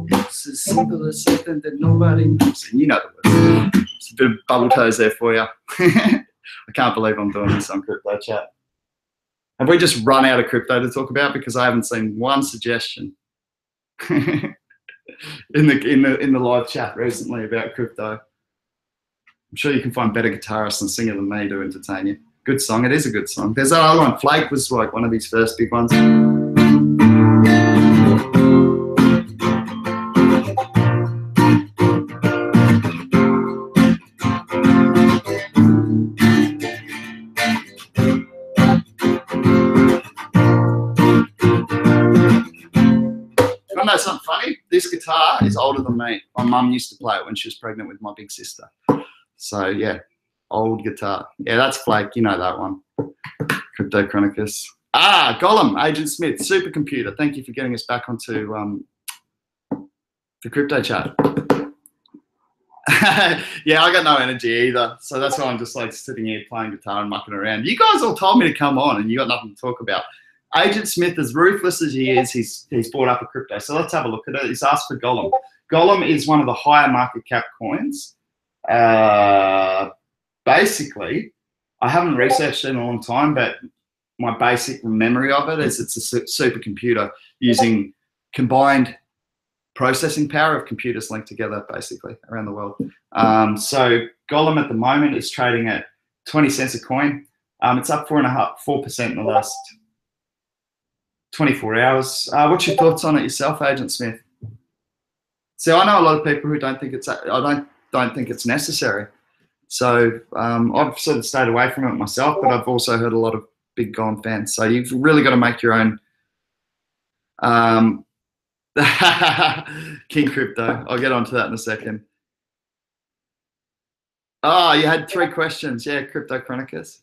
It's as simple as something that nobody knows. And you know the words. It's a bit of bubble toes there for you. I can't believe I'm doing this on Crypto Chat. Have we just run out of crypto to talk about? Because I haven't seen one suggestion in the live chat recently about crypto. I'm sure you can find better guitarists and singer than me to entertain you. Good song. It is a good song. There's that other one. Flake was like one of his first big ones. You know something funny? This guitar is older than me. My mum used to play it when she was pregnant with my big sister. So yeah, old guitar. Yeah, that's Flake. You know that one. Crypto Chronicus. Ah, Gollum, Agent Smith, supercomputer. Thank you for getting us back onto the Crypto Chat. Yeah, I got no energy either. So that's why I'm just like sitting here playing guitar and mucking around. You guys all told me to come on and you got nothing to talk about. Agent Smith, as ruthless as he is, he's bought up a crypto. So let's have a look at it. He's asked for Gollum. Gollum is one of the higher market cap coins. Basically, I haven't researched it in a long time, but my basic memory of it is it's a supercomputer using combined processing power of computers linked together, basically, around the world. So Gollum at the moment is trading at 20 cents a coin. It's up 4% in the last 24 hours. What's your thoughts on it yourself, Agent Smith? See, I know a lot of people who don't think it's. I don't think it's necessary. So I've sort of stayed away from it myself, but I've also heard a lot of big Gollum fans. So you've really got to make your own. King Crypto. I'll get onto that in a second. Oh, you had 3 questions. Yeah, Crypto Chronicus.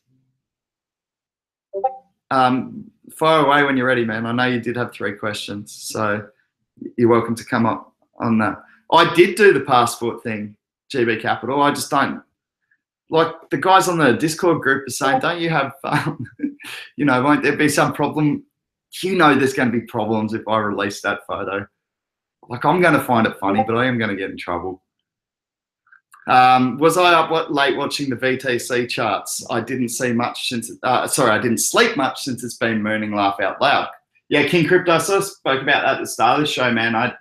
Fire away when you're ready, man. I know you did have 3 questions, so you're welcome to come up on that. I did do the passport thing, GB Capital. I just don't, like the guys on the Discord group are saying, don't you have, you know, won't there be some problem? You know there's going to be problems if I release that photo. Like I'm going to find it funny, but I am going to get in trouble. Was I up late watching the VTC charts? I didn't see much since, sorry, I didn't sleep much since it's been mooning laugh out loud. Yeah, King Crypto, I sort of spoke about that at the start of the show, man.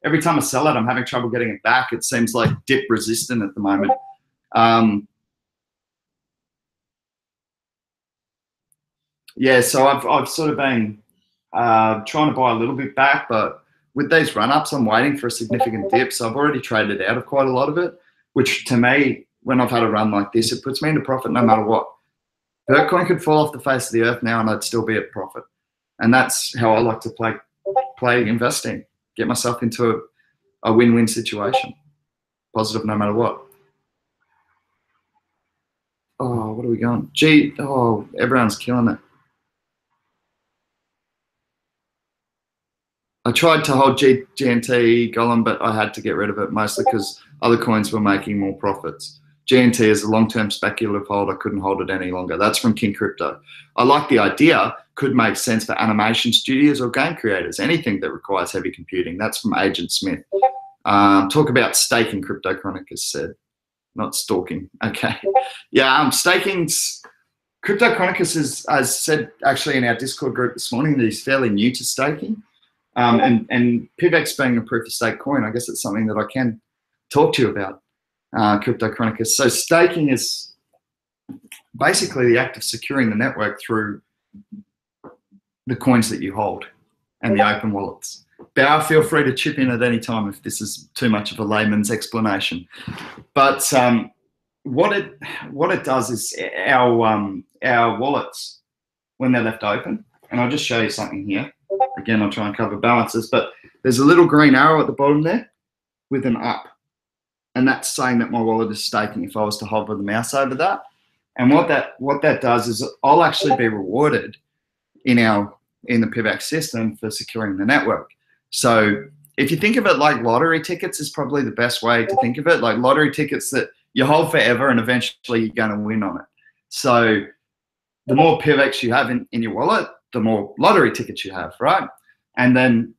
Every time I sell it, I'm having trouble getting it back. It seems like dip resistant at the moment. Yeah, so I've sort of been trying to buy a little bit back, but with these run-ups, I'm waiting for a significant dip. So I've already traded out of quite a lot of it, which to me, when I've had a run like this, it puts me into profit no matter what. Bitcoin could fall off the face of the earth now and I'd still be at profit. And that's how I like to play investing, get myself into a win-win situation, positive no matter what. Oh, what are we going? Gee, oh, everyone's killing it. I tried to hold GNT Gollum, but I had to get rid of it mostly because other coins were making more profits. GNT is a long-term speculative hold. I couldn't hold it any longer. That's from King Crypto. I like the idea. Could make sense for animation studios or game creators. Anything that requires heavy computing. That's from Agent Smith. Talk about staking, Crypto Chronicus said. Not stalking. Okay. Yeah, staking's... Crypto Chronicus is, as said actually in our Discord group this morning, that he's fairly new to staking. And PIVX being a proof of stake coin, I guess it's something that I can talk to you about, Crypto Chronicus. So staking is basically the act of securing the network through the coins that you hold and the open wallets. Bauer, feel free to chip in at any time if this is too much of a layman's explanation. But what it does is our wallets, when they're left open, and I'll just show you something here. Again, I'll try and cover balances, but there's a little green arrow at the bottom there with an up. And that's saying that my wallet is staking if I was to hover the mouse over that. And what that does is I'll actually be rewarded in the PIVX system for securing the network. So if you think of it like lottery tickets is probably the best way to think of it, like lottery tickets that you hold forever and eventually you're going to win on it. So the more PIVX you have in your wallet, the more lottery tickets you have, right? And then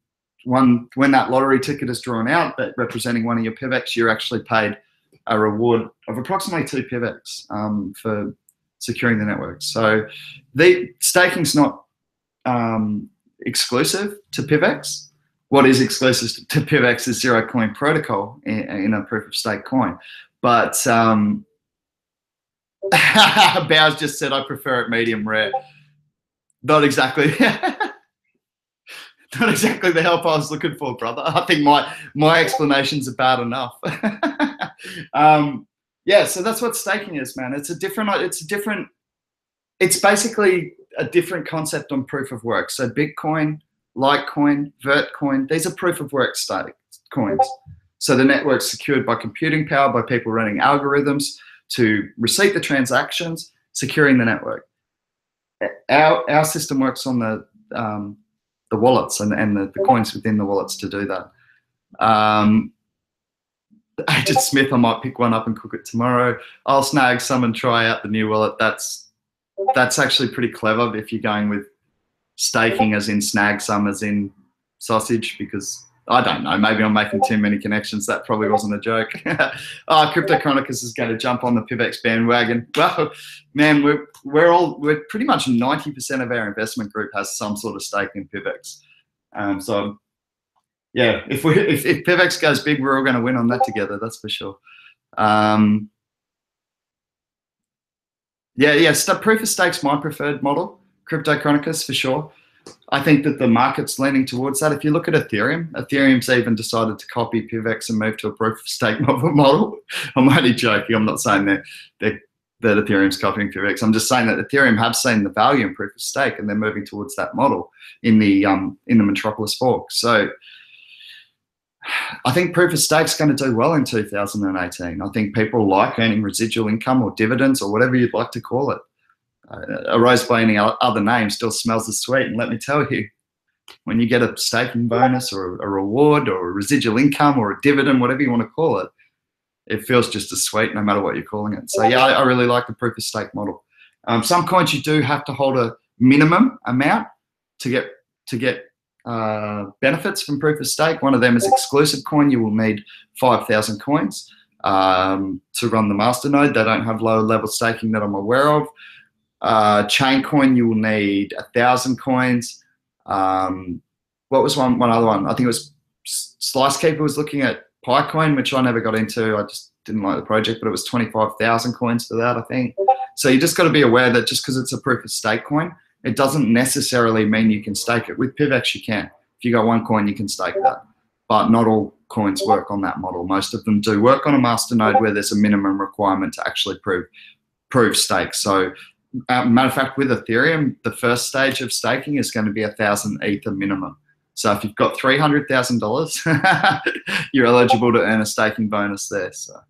when that lottery ticket is drawn out, that representing one of your PIVX, you're actually paid a reward of approximately 2 PIVX for securing the network. So the staking's not exclusive to PIVX. What is exclusive to PIVX is zero coin protocol in a proof of stake coin. But Bowers just said, I prefer it medium rare. Not exactly. Not exactly the help I was looking for, brother. I think my explanations are bad enough. Yeah, so that's what staking is, man. It's basically a different concept on proof of work. So Bitcoin, Litecoin, Vertcoin, these are proof of work stake coins. So the network's secured by computing power, by people running algorithms to receipt the transactions, securing the network. Our system works on the wallets and the coins within the wallets to do that. Agent Smith, I might pick one up and cook it tomorrow. I'll snag some and try out the new wallet. That's actually pretty clever if you're going with staking as in snag some as in sausage, because I don't know, maybe I'm making too many connections. That probably wasn't a joke. Oh, Crypto Chronicles is going to jump on the PIVX bandwagon. Well, man, we're pretty much 90% of our investment group has some sort of stake in PIVX. So yeah, if PIVX goes big, we're all going to win on that together. That's for sure. Yeah. Proof of stake's my preferred model. Crypto Chronicles for sure. I think that the market's leaning towards that. If you look at Ethereum's even decided to copy PIVX and move to a proof of stake model. I'm only joking. I'm not saying that Ethereum's copying PIVX. I'm just saying that Ethereum have seen the value in proof of stake and they're moving towards that model in the Metropolis fork. So I think proof of stake's going to do well in 2018. I think people like earning residual income or dividends or whatever you'd like to call it. A rose by any other name still smells as sweet. And let me tell you, when you get a staking bonus or a reward or a residual income or a dividend, whatever you want to call it, it feels just as sweet no matter what you're calling it. So yeah, I really like the proof of stake model. Some coins you do have to hold a minimum amount to get benefits from proof of stake. One of them is exclusive coin. You will need 5,000 coins to run the masternode. They don't have lower level staking that I'm aware of. Chain coin, you will need 1,000 coins. What was one other one? I think it was Slicekeeper was looking at PiCoin, which I never got into. I just didn't like the project, but it was 25,000 coins for that, I think. So you just got to be aware that just because it's a proof of stake coin, it doesn't necessarily mean you can stake it. With PIVX, you can. If you got one coin, you can stake that. But not all coins work on that model. Most of them do work on a masternode where there's a minimum requirement to actually prove stake. So matter of fact, with Ethereum, the first stage of staking is going to be 1,000 Ether minimum. So if you've got $300,000, you're eligible to earn a staking bonus there. So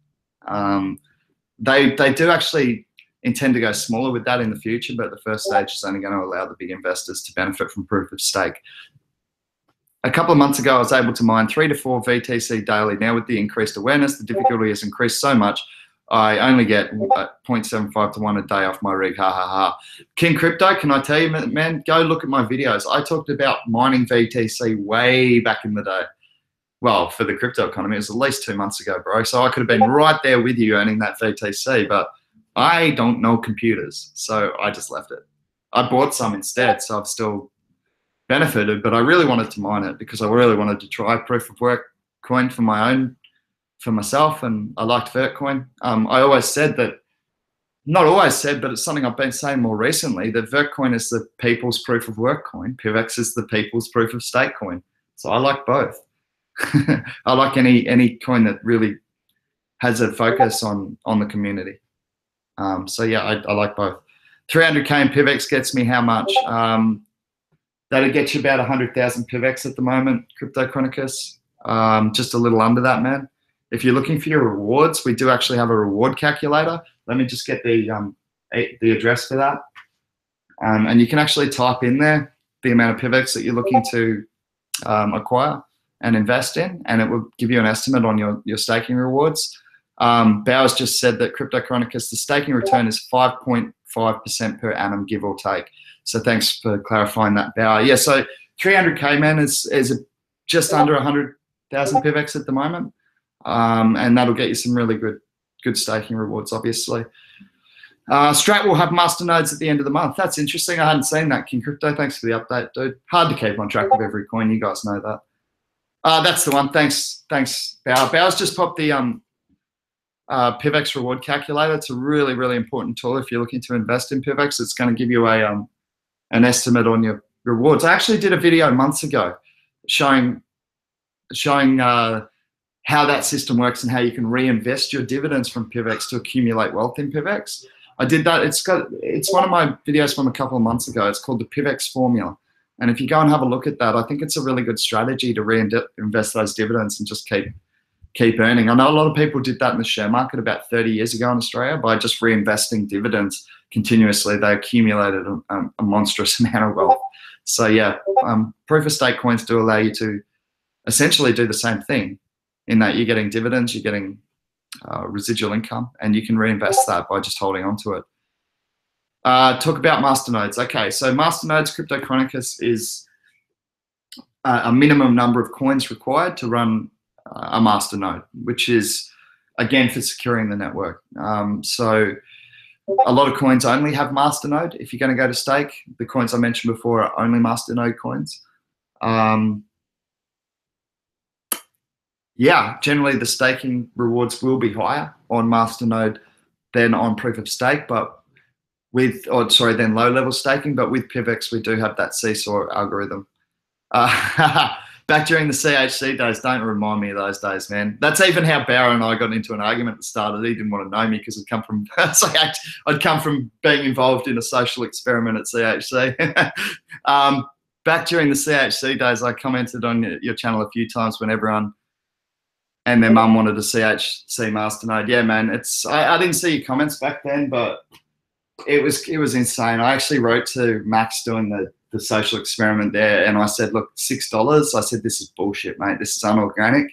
they do actually intend to go smaller with that in the future, but the first stage is only going to allow the big investors to benefit from proof of stake. A couple of months ago, I was able to mine 3 to 4 VTC daily. Now with the increased awareness, the difficulty has increased so much, I only get 0.75 to 1 a day off my rig, ha ha ha. King Crypto, can I tell you, man, go look at my videos. I talked about mining VTC way back in the day. Well, for the crypto economy, it was at least 2 months ago, bro. So I could have been right there with you earning that VTC, but I don't know computers, so I just left it. I bought some instead, so I've still benefited, but I really wanted to mine it because I really wanted to try proof of work coin for myself, and I liked Vertcoin. I always said that, not always said, but it's something I've been saying more recently, that Vertcoin is the people's proof of work coin. PIVX is the people's proof of stake coin. So I like both. I like any coin that really has a focus on the community. So yeah, I like both. 300K in PIVX gets me how much? That'll get you about 100,000 PIVX at the moment, Crypto Chronicles. Just a little under that, man. If you're looking for your rewards, we do actually have a reward calculator. Let me just get the address for that. And you can actually type in there the amount of PIVX that you're looking to acquire and invest in, and it will give you an estimate on your staking rewards. Bowers just said that Crypto Chronicles, the staking return is 5.5% per annum, give or take. So thanks for clarifying that, Bauer. Yeah, so 300K, man, is just under 100,000 PIVX at the moment. And that'll get you some really good staking rewards, obviously. Strat will have masternodes at the end of the month. That's interesting. I hadn't seen that, King Crypto. Thanks for the update, dude. Hard to keep on track of every coin. You guys know that. That's the one. Thanks, Bao. Bao's just popped the PIVX reward calculator. It's a really, really important tool if you're looking to invest in PIVX. It's going to give you an estimate on your rewards. I actually did a video months ago showing how that system works and how you can reinvest your dividends from PIVX to accumulate wealth in PIVX. I did that. It's one of my videos from a couple of months ago. It's called the PIVX formula. And if you go and have a look at that, I think it's a really good strategy to reinvest those dividends and just keep earning. I know a lot of people did that in the share market about 30 years ago in Australia by just reinvesting dividends continuously. They accumulated a monstrous amount of wealth. So yeah, proof of stake coins do allow you to essentially do the same thing, in that you're getting dividends, you're getting residual income, and you can reinvest that by just holding on to it. Talk about masternodes. Okay, so masternodes, Crypto Chronicus is a minimum number of coins required to run a masternode, which is, again, for securing the network. So a lot of coins only have masternode. If you're going to go to stake, the coins I mentioned before are only masternode coins. Yeah, generally the staking rewards will be higher on masternode than on proof of stake, but than low level staking. But with PIVX, we do have that seesaw algorithm. Back during the CHC days, don't remind me of those days, man. That's even how Barra and I got into an argument at the start. He didn't want to know me because I'd come from being involved in a social experiment at CHC. Back during the CHC days, I commented on your channel a few times when everyone and their mum wanted a CHC masternode. Yeah, man, I didn't see your comments back then, but it was insane. I actually wrote to Max doing the social experiment there, and I said, look, $6. I said, this is bullshit, mate. This is unorganic.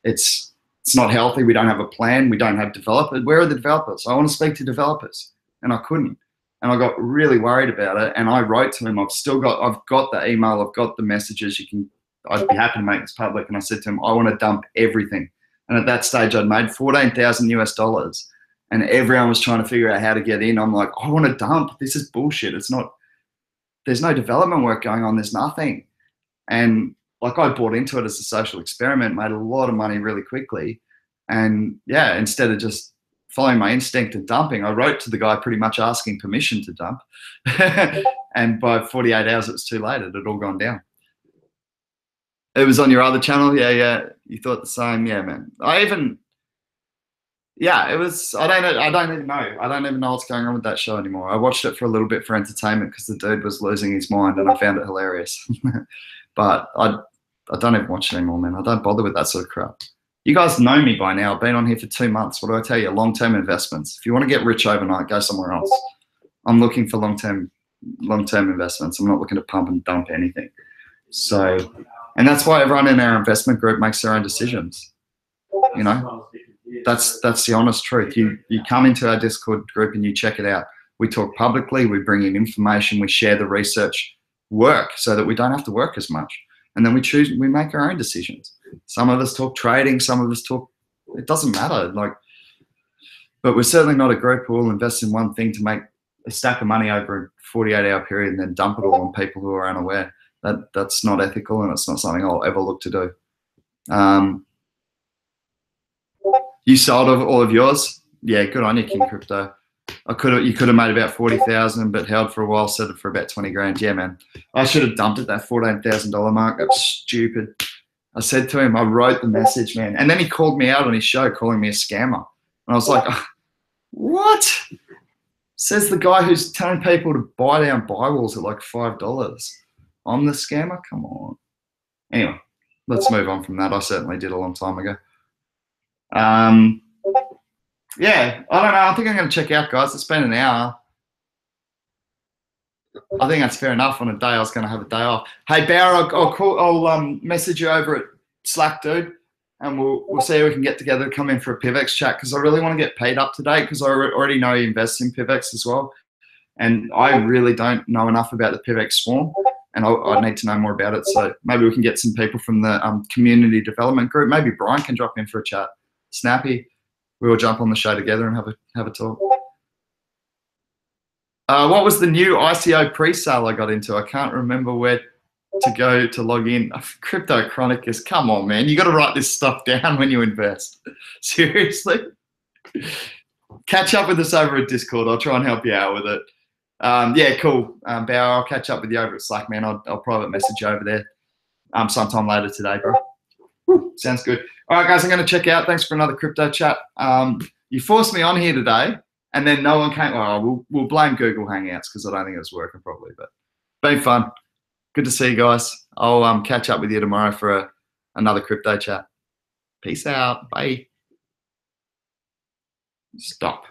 It's not healthy. We don't have a plan. We don't have developers. Where are the developers? I want to speak to developers, and I couldn't. And I got really worried about it, and I wrote to him. I've got the email. I've got the messages. I'd be happy to make this public. And I said to him, I want to dump everything. And at that stage, I'd made $14,000 and everyone was trying to figure out how to get in. I'm like, I want to dump. This is bullshit. There's no development work going on. There's nothing. And like, I bought into it as a social experiment, made a lot of money really quickly. And yeah, instead of just following my instinct and dumping, I wrote to the guy pretty much asking permission to dump. And by 48 hours, it was too late. It had all gone down. It was on your other channel? Yeah. You thought the same? Yeah, man. It was, I don't even know. I don't even know what's going on with that show anymore. I watched it for a little bit for entertainment because the dude was losing his mind and I found it hilarious. But I don't even watch it anymore, man. I don't bother with that sort of crap. You guys know me by now. I've been on here for 2 months. What do I tell you? Long-term investments. If you want to get rich overnight, go somewhere else. I'm looking for long-term investments. I'm not looking to pump and dump anything. So, and that's why everyone in our investment group makes their own decisions. You know, that's the honest truth. You come into our Discord group and you check it out. We talk publicly, we bring in information, we share the research work so that we don't have to work as much. And then we make our own decisions. Some of us talk trading, some of us talk, it doesn't matter. But we're certainly not a group who will invest in one thing to make a stack of money over a 48-hour period and then dump it all on people who are unaware. That's not ethical, and it's not something I'll ever look to do. You sold all of yours? Yeah, good on you, King Crypto. You could have made about 40,000, but held for a while, set it for about 20 grand. Yeah, man. I should have dumped at that $14,000 mark. That's stupid. I said to him, I wrote the message, man. And then he called me out on his show, calling me a scammer. And I was like, what? Says the guy who's telling people to buy down buy walls at like $5. I'm the scammer? Come on. Anyway, let's move on from that. I certainly did a long time ago. Yeah, I don't know. I think I'm going to check out, guys. It's been an hour. I think that's fair enough on a day I was going to have a day off. Hey, Bower, I'll message you over at Slack, dude, and we'll see if we can get together to come in for a PIVX chat, because I really want to get paid up to date, because I already know you invest in PIVX as well. And I really don't know enough about the PIVX swarm. and I need to know more about it. So maybe we can get some people from the community development group. Maybe Brian can drop in for a chat. Snappy, we all jump on the show together and have a talk. What was the new ICO pre-sale I got into? I can't remember where to go to log in. Crypto Chronicus, come on, man. You got to write this stuff down when you invest. Seriously? Catch up with us over at Discord. I'll try and help you out with it. Yeah, cool. Bauer, I'll catch up with you over at Slack, man. I'll private message you over there sometime later today, bro. Woo, sounds good. All right, guys, I'm going to check out. Thanks for another crypto chat. You forced me on here today, and then no one came. Oh, we'll blame Google Hangouts because I don't think it was working properly, but been fun. Good to see you guys. I'll catch up with you tomorrow for another crypto chat. Peace out. Bye. Stop.